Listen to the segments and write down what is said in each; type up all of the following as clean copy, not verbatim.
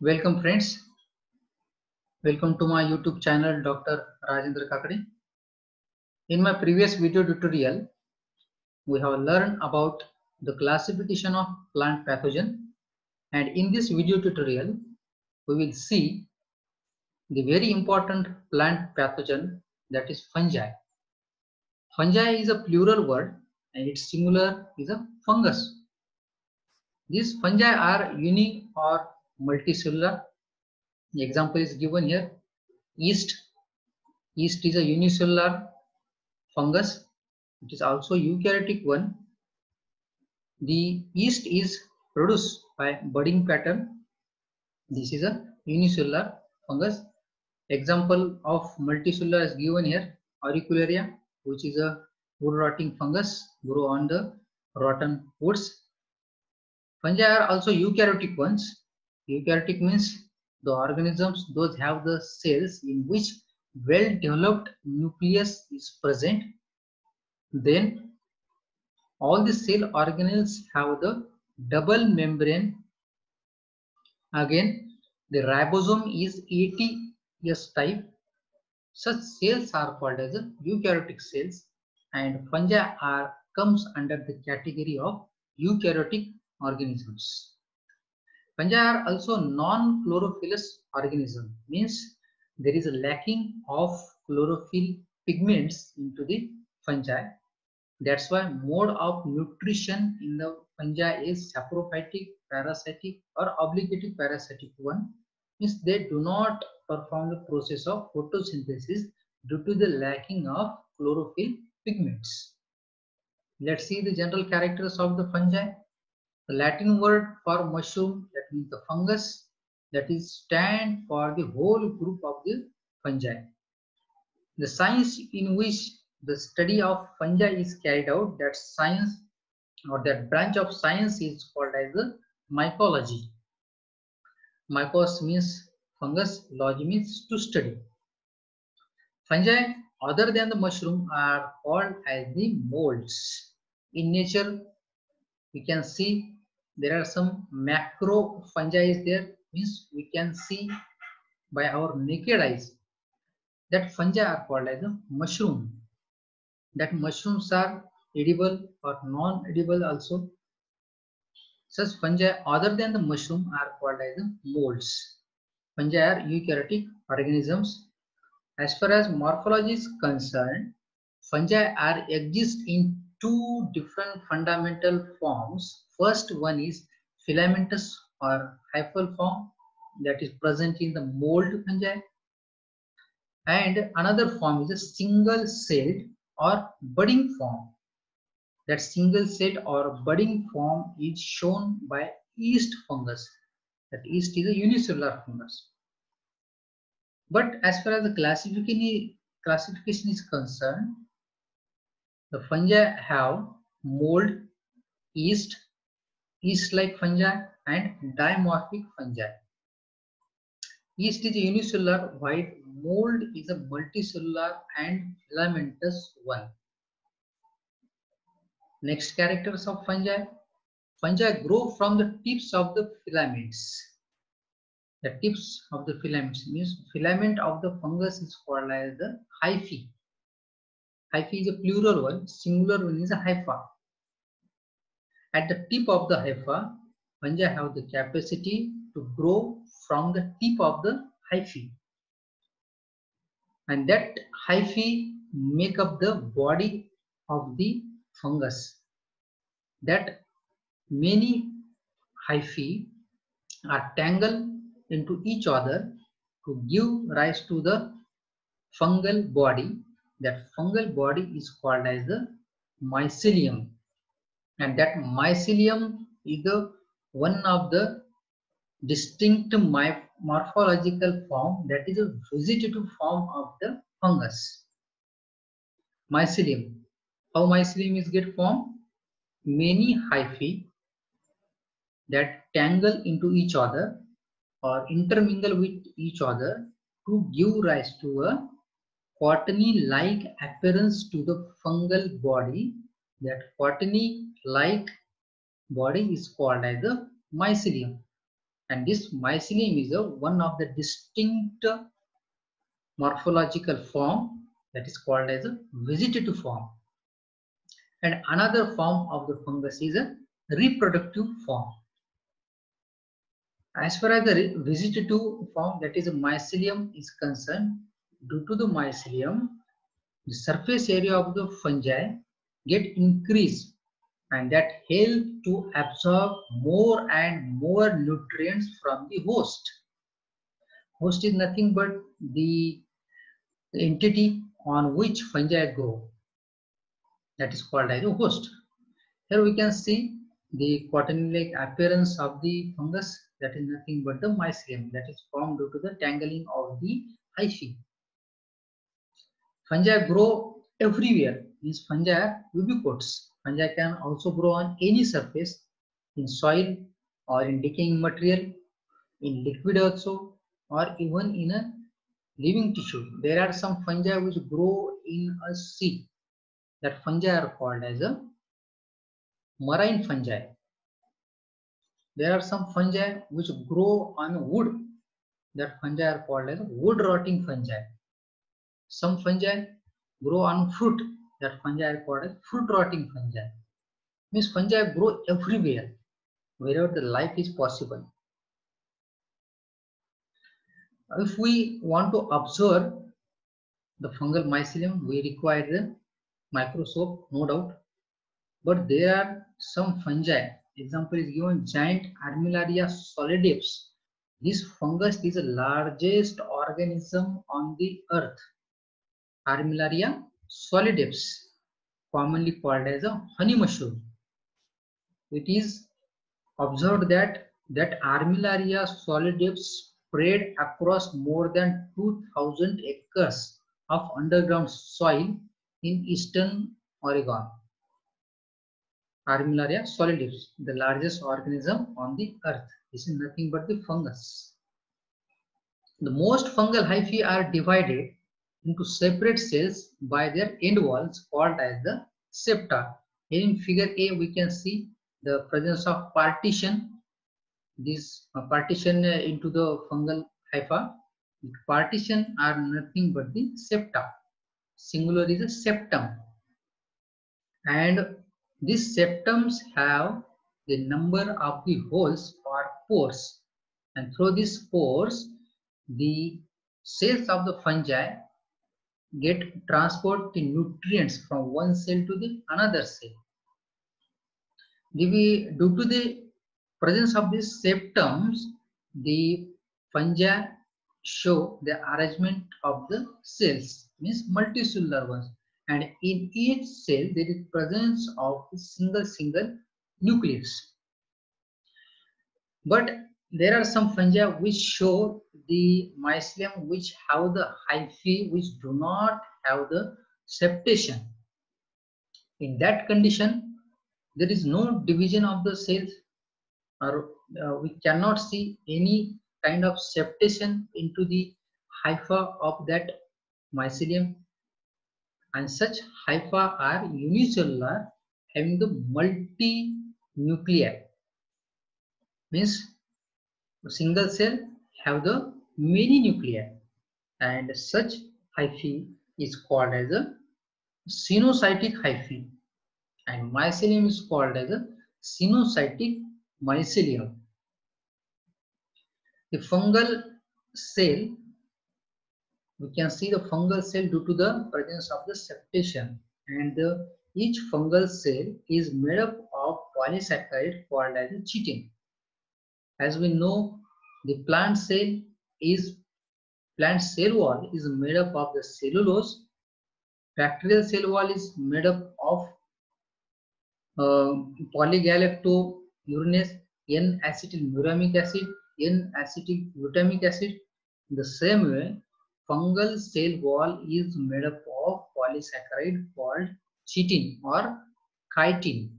Welcome friends, welcome to my YouTube channel Dr. Rajendra Kakade. In my previous video tutorial, we have learned about the classification of plant pathogen, and in this video tutorial, we will see the very important plant pathogen, that is fungi. Fungi is a plural word and its singular is a fungus. These fungi are unique or multicellular. The example is given here. Yeast. Yeast is a unicellular fungus. It is also eukaryotic one. The yeast is produced by budding pattern. This is a unicellular fungus. Example of multicellular is given here. Auricularia, which is a wood rotting fungus, grow on the rotten woods. Fungi are also eukaryotic ones. Eukaryotic means the organisms those have the cells in which well developed nucleus is present. Then all the cell organelles have the double membrane. Again, the ribosome is ATS type. Such cells are called as eukaryotic cells, and fungi comes under the category of eukaryotic organisms. Fungi are also non-chlorophyllous organism, means there is a lacking of chlorophyll pigments into the fungi. That's why mode of nutrition in the fungi is saprophytic, parasitic or obligative parasitic one. Means they do not perform the process of photosynthesis due to the lacking of chlorophyll pigments. Let's see the general characters of the fungi. The Latin word for mushroom, that means the fungus, that is stand for the whole group of the fungi. The science in which the study of fungi is carried out, that science or that branch of science is called as the mycology. Mycos means fungus, logy means to study. Fungi other than the mushroom are called as the molds. In nature, we can see there are some macro fungi is there, means we can see by our naked eyes that fungi are called as a mushroom. That mushrooms are edible or non-edible also. Such fungi other than the mushroom are called as molds. Fungi are eukaryotic organisms. As far as morphology is concerned, fungi exist in two different fundamental forms. First one is filamentous or hyphal form, that is present in the mold fungi, and another form is a single celled or budding form. That single celled or budding form is shown by yeast fungus. That yeast is a unicellular fungus. But as far as the classification is concerned, the fungi have mold, yeast, yeast-like fungi, and dimorphic fungi. Yeast is a unicellular, while mold is a multicellular and filamentous one. Next characters of fungi. Fungi grow from the tips of the filaments. The tips of the filaments means filament of the fungus is called as the hyphae. Hyphae is a plural one, singular one is a hypha. At the tip of the hypha, fungi have the capacity to grow from the tip of the hyphae. And that hyphae make up the body of the fungus. That many hyphae are tangled into each other to give rise to the fungal body. That fungal body is called as the mycelium, and that mycelium is the one of the distinct morphological form, that is a vegetative form of the fungus. Mycelium. How mycelium is get formed? Many hyphae that tangle into each other or intermingle with each other to give rise to a cottony-like appearance to the fungal body. That cottony-like body is called as the mycelium. And this mycelium is one of the distinct morphological form that is called as a vegetative form. And another form of the fungus is a reproductive form. As far as the vegetative form, that is a mycelium, is concerned, due to the mycelium, the surface area of the fungi get increased, and that help to absorb more and more nutrients from the host. Host is nothing but the entity on which fungi grow. That is called as a host. Here we can see the cotton-like appearance of the fungus. That is nothing but the mycelium that is formed due to the tangling of the hyphae. Fungi grow everywhere. These fungi are ubiquitous. Fungi can also grow on any surface, in soil or in decaying material, in liquid also, or even in a living tissue. There are some fungi which grow in a sea. That fungi are called as a marine fungi. There are some fungi which grow on wood. That fungi are called as wood rotting fungi. Some fungi grow on fruit. That fungi are called as fruit rotting fungi. Means fungi grow everywhere, wherever the life is possible. If we want to observe the fungal mycelium, we require the microscope, no doubt. But there are some fungi. Example is given giant Armillaria solidaps. This fungus is the largest organism on the earth. Armillaria solidaps, commonly called as a honey mushroom. It is observed that Armillaria solidaps spread across more than 2,000 acres of underground soil in eastern Oregon. Armillaria solidaps, the largest organism on the earth. This is nothing but the fungus. The most fungal hyphae are divided into separate cells by their end walls called as the septa. Here in figure A, we can see the presence of partition. This partition into the fungal hypha. Partition are nothing but the septa. Singular is a septum. And these septums have the number of the holes or pores, and through these pores the cells of the fungi get transport the nutrients from one cell to the another cell. Due to the presence of these septums, the fungi show the arrangement of the cells, means multicellular ones, and in each cell there is presence of a single nucleus. But there are some fungi which show the mycelium which have the hyphae which do not have the septation. In that condition, there is no division of the cells, or we cannot see any kind of septation into the hypha of that mycelium, and such hypha are unicellular, having the multi-nuclei, means a single cell have the many nuclei, and such hyphae is called as a cenocytic hyphae, and mycelium is called as a cenocytic mycelium. The fungal cell, we can see the fungal cell due to the presence of the septation, and each fungal cell is made up of polysaccharide called as a chitin. As we know, the plant cell wall is made up of the cellulose. Bacterial cell wall is made up of polygalacturonase, N-acetylmuramic acid, N-acetylglutamic acid. In the same way, fungal cell wall is made up of polysaccharide called chitin or chitin.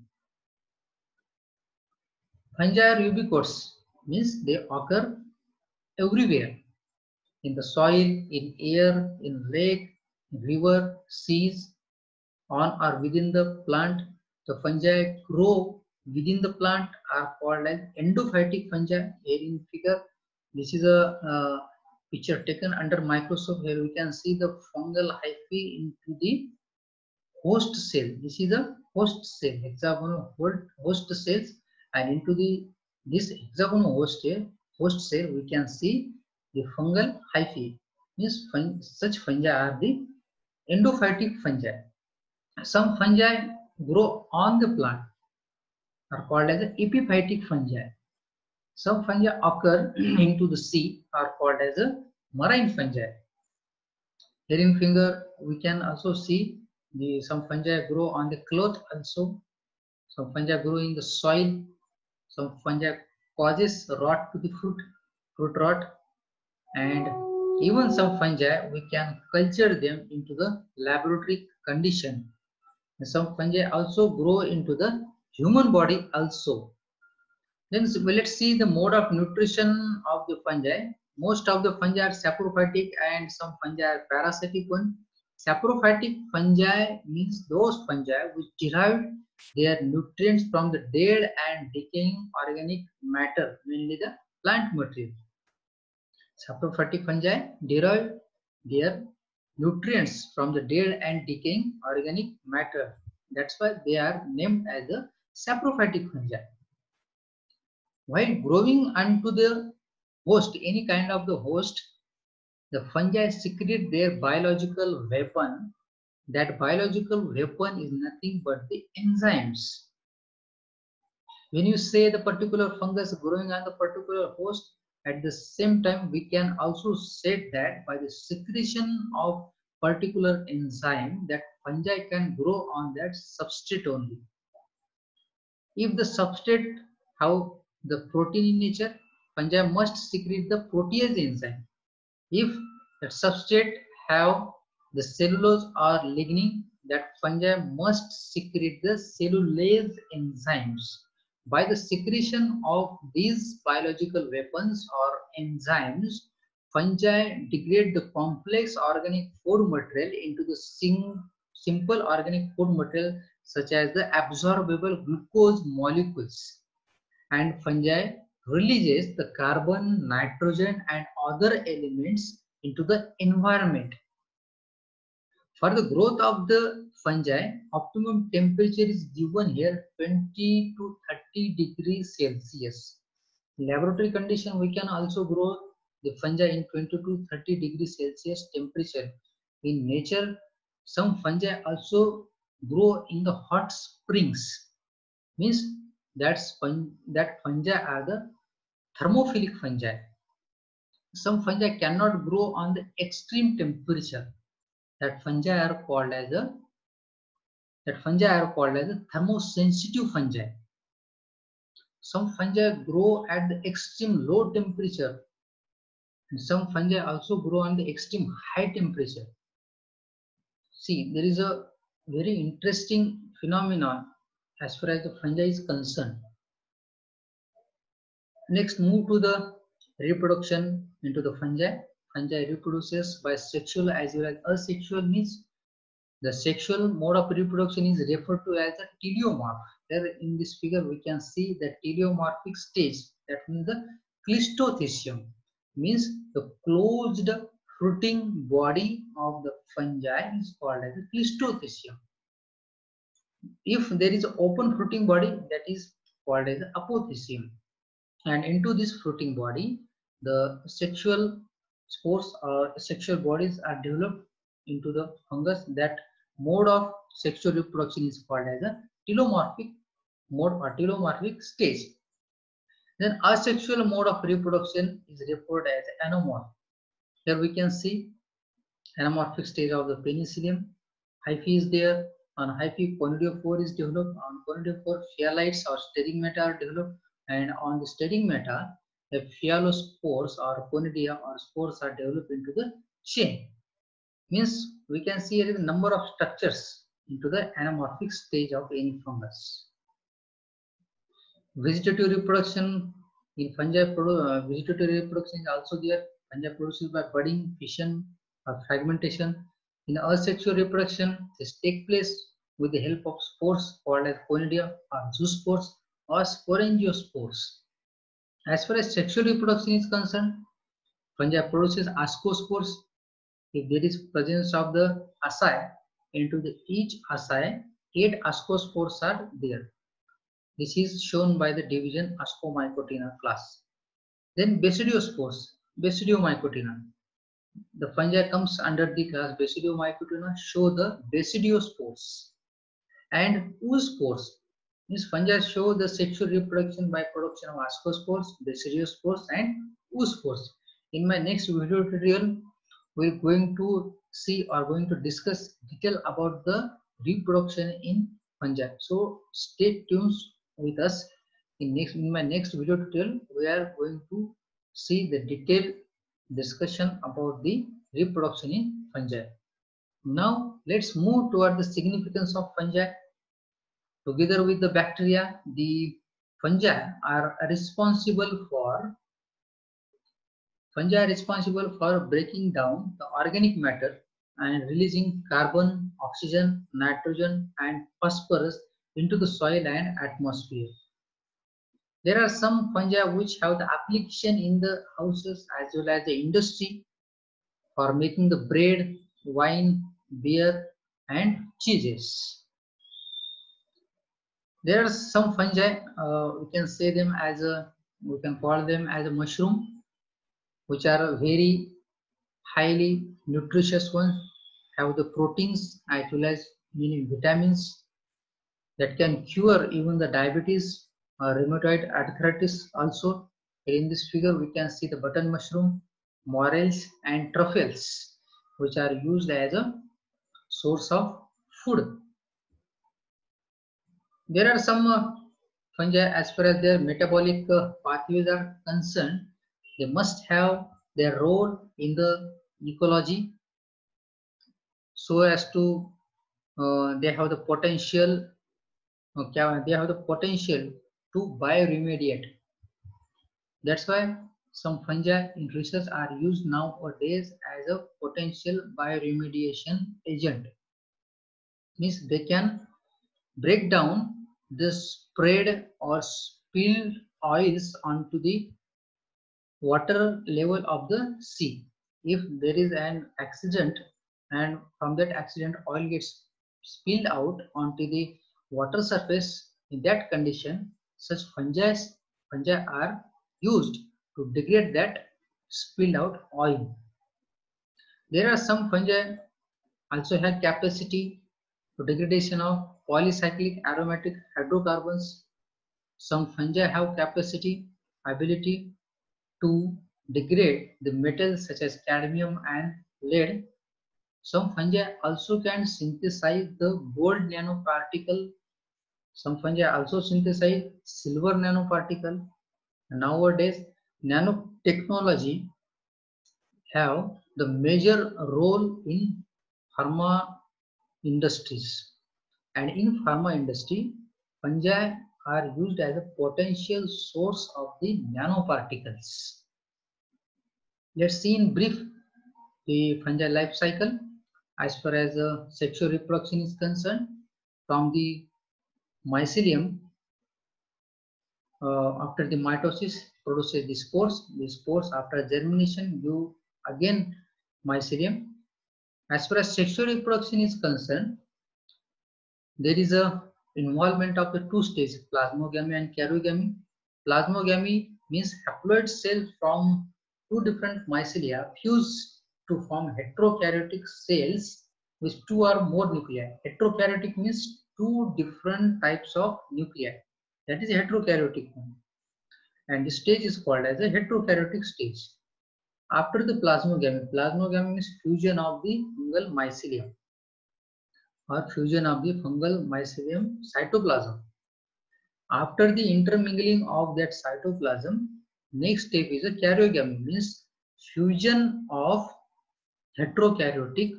Fungi are ubiquitous, means they occur everywhere, in the soil, in air, in lake, in river, seas, on or within the plant. The fungi grow within the plant are called as endophytic fungi. Here in figure, this is a picture taken under microscope. Here we can see the fungal hyphae into the host cell. This is a host cell, hexagonal host cells, and into the this hexagonal host cell we can see the fungal hyphae. Means such fungi are the endophytic fungi. Some fungi grow on the plant are called as epiphytic fungi. Some fungi occur into the sea are called as a marine fungi. Here in finger we can also see some fungi grow on the cloth also. Some fungi grow in the soil. Some fungi causes rot to the fruit rot, and even some fungi we can culture them into the laboratory condition. Some fungi also grow into the human body also. Then let's see the mode of nutrition of the fungi. Most of the fungi are saprophytic and some fungi are parasitic one. Saprophytic fungi means those fungi which derive their nutrients from the dead and decaying organic matter, mainly the plant material. Saprophytic fungi derive their nutrients from the dead and decaying organic matter. That's why they are named as the saprophytic fungi. While growing onto the host, any kind of the host, the fungi secrete their biological weapon. That biological weapon is nothing but the enzymes. When you say the particular fungus growing on the particular host, at the same time we can also say that by the secretion of particular enzyme that fungi can grow on that substrate only. If the substrate have the protein in nature, fungi must secrete the protease enzyme. If the substrate have the cellulose or lignin, that fungi must secrete the cellulase enzymes. By the secretion of these biological weapons or enzymes, fungi degrade the complex organic food material into the simple organic food material such as the absorbable glucose molecules, and fungi releases the carbon, nitrogen and other elements into the environment. For the growth of the fungi, optimum temperature is given here 20 to 30 degrees Celsius. In laboratory condition, we can also grow the fungi in 20 to 30 degrees Celsius temperature. In nature, some fungi also grow in the hot springs. Means that fungi are the thermophilic fungi. Some fungi cannot grow on the extreme temperature. That fungi are called as a thermosensitive fungi. Some fungi grow at the extreme low temperature, and some fungi also grow on the extreme high temperature. See, there is a very interesting phenomenon as far as the fungi is concerned. Next, move to the reproduction into the fungi. Fungi reproduces by sexual as well as asexual means. The sexual mode of reproduction is referred to as a teleomorph. There in this figure we can see the teleomorphic stage, that means the Cleistothecium, means the closed fruiting body of the fungi is called as a Cleistothecium. If there is an open fruiting body, that is called as apothecium. And into this fruiting body, the sexual spores or sexual bodies are developed into the fungus. That mode of sexual reproduction is called as a telomorphic mode or telomorphic stage. Then asexual mode of reproduction is referred as anomorph. Here we can see anamorphic stage of the penicillium. Hyphae is there. On hyphae, conidiophore is developed. On conidiophore, phyalites or stegmata are developed. And on the stegmata, the phyalospores or conidia or spores are developed into the chain. Means we can see here the number of structures into the anamorphic stage of any fungus. Vegetative reproduction in fungi, vegetative reproduction is also there. Fungi produces by budding, fission, or fragmentation. In asexual reproduction, this takes place with the help of spores called as conidia or zoospores or sporangiosperms. As far as sexual reproduction is concerned, fungi produces ascospores. If there is presence of the asci, into each asci, 8 ascospores are there. This is shown by the division Ascomycotina class. Then Basidiospores, Basidiomycotina. The fungi comes under the class Basidiomycotina, show the Basidiospores. And oospores means fungi show the sexual reproduction by production of ascospores, basidiospores, and oospores. In my next video tutorial, we're going to see or going to discuss detail about the reproduction in fungi. So stay tuned with us. In my next video tutorial, we are going to see the detailed discussion about the reproduction in fungi. Now let's move toward the significance of fungi. Together with the bacteria, the fungi are responsible for breaking down the organic matter and releasing carbon, oxygen, nitrogen, and phosphorus into the soil and atmosphere. There are some fungi which have the application in the houses as well as the industry for making the bread, wine, beer, and cheeses. There are some fungi, we can say them as we can call them as a mushroom, which are very highly nutritious ones, have the proteins as well as many vitamins that can cure even the diabetes or rheumatoid arthritis. Also, in this figure we can see the button mushroom, morels, and truffles, which are used as a source of food. There are some fungi, as far as their metabolic pathways are concerned, they must have their role in the ecology so as to they have the potential to bioremediate. That's why some fungi in research are used nowadays as a potential bioremediation agent. Means they can break down the sprayed or spilled oils onto the water level of the sea. If there is an accident and from that accident oil gets spilled out onto the water surface, in that condition such fungi are used to degrade that spilled out oil. There are some fungi also have capacity to degradation of polycyclic aromatic hydrocarbons. Some fungi have ability to degrade the metals such as cadmium and lead. Some fungi also can synthesize the gold nanoparticle. Some fungi also synthesize silver nanoparticle. Nowadays, nanotechnology have the major role in pharma industries. And in pharma industry, fungi are used as a potential source of the nanoparticles. Let's see in brief the fungi life cycle as far as sexual reproduction is concerned. From the mycelium, after the mitosis produces the spores. The spores after germination give again mycelium. As far as sexual reproduction is concerned, there is a involvement of the two stages, plasmogamy and karyogamy. Plasmogamy means haploid cells from two different mycelia fuse to form heterokaryotic cells with two or more nuclei. Heterokaryotic means two different types of nuclei. That is a heterokaryotic one. And this stage is called as a heterokaryotic stage. After the plasmogamy means fusion of the fungal mycelium or fusion of the fungal mycelium cytoplasm. After the intermingling of that cytoplasm, next step is a karyogamy, means fusion of heterokaryotic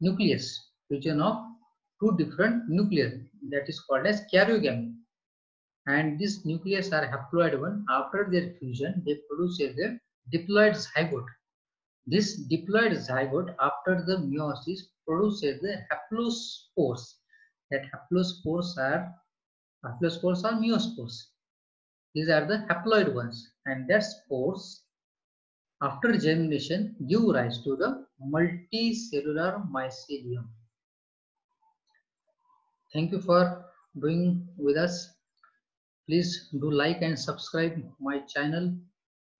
nucleus, fusion of two different nuclei, that is called as karyogamy. And these nucleus are haploid one. After their fusion, they produce a diploid zygote. This diploid zygote after the meiosis produces the haplospores. That haplospores are meiospores. These are the haploid ones, and that spores after germination give rise to the multicellular mycelium. Thank you for being with us. Please do like and subscribe my channel,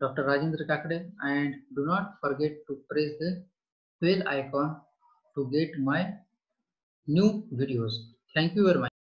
Dr. Rajendra Kakade, and do not forget to press the bell icon to get my new videos. Thank you very much.